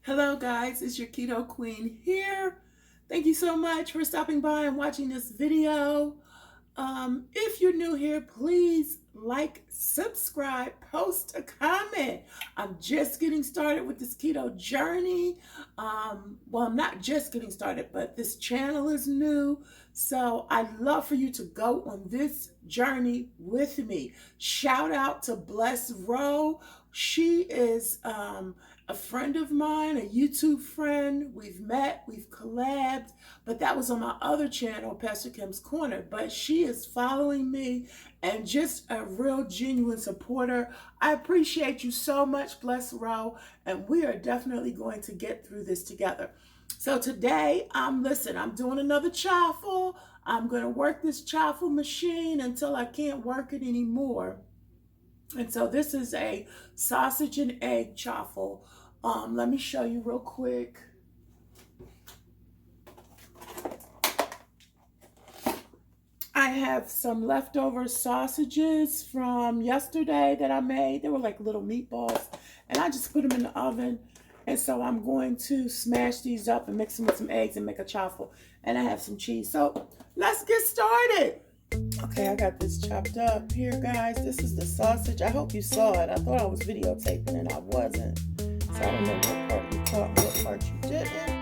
Hello guys, it's your Keto Queen here. Thank you so much for stopping by and watching this video. If you're new here, please like, subscribe, post a comment. I'm just getting started with this keto journey. Well, I'm not just getting started, but this channel is new. So I'd love for you to go on this journey with me. Shout out to Bless Rowe. She is a friend of mine, a YouTube friend. We've met, we've collabed, but that was on my other channel, Pastor Kim's Corner. But she is following me and just a real genuine supporter. I appreciate you so much, Bless Row, and we are definitely going to get through this together. So today, I'm doing another chaffle. I'm going to work this chaffle machine until I can't work it anymore. And so this is a sausage and egg chaffle. Let me show you real quick. I have some leftover sausages from yesterday that I made. They were like little meatballs, and I just put them in the oven. And so I'm going to smash these up and mix them with some eggs and make a chaffle. And I have some cheese. So let's get started. Okay, I got this chopped up here, guys. This is the sausage. I hope you saw it. I thought I was videotaping and I wasn't. So I don't know what part you caught and what part you didn't.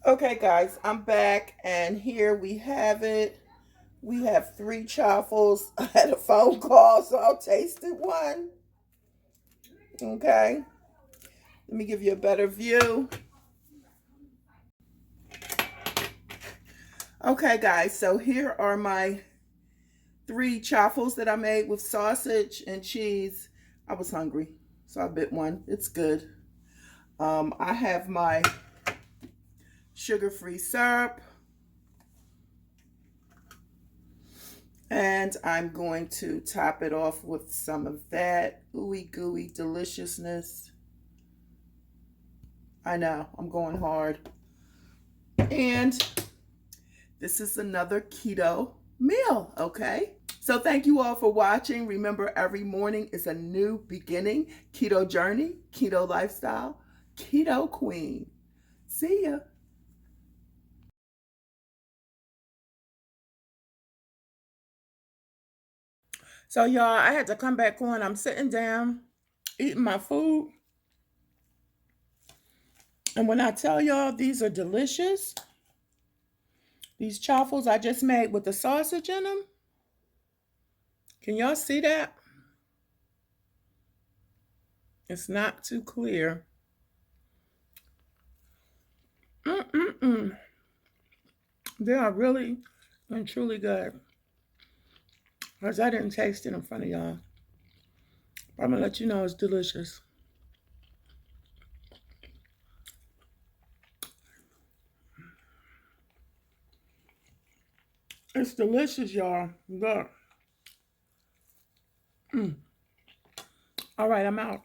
Okay, guys, I'm back, and here we have it. We have 3 Chaffles. I had a phone call, so I'll taste it one. Okay, let me give you a better view. Okay, guys, so here are my 3 Chaffles that I made with sausage and cheese. I was hungry, so I bit one. It's good. I have my sugar-free syrup. And I'm going to top it off with some of that ooey gooey deliciousness. I know, I'm going hard. And this is another keto meal, okay? So thank you all for watching. Remember, every morning is a new beginning. Keto journey, keto lifestyle, keto queen. See ya. So y'all, I had to come back on. I'm sitting down, eating my food. And when I tell y'all these are delicious, these chaffles I just made with the sausage in them, can y'all see that? It's not too clear. Mm-mm-mm. They are really and truly good. Because I didn't taste it in front of y'all. I'm going to let you know it's delicious. It's delicious, y'all. Look. All right, I'm out.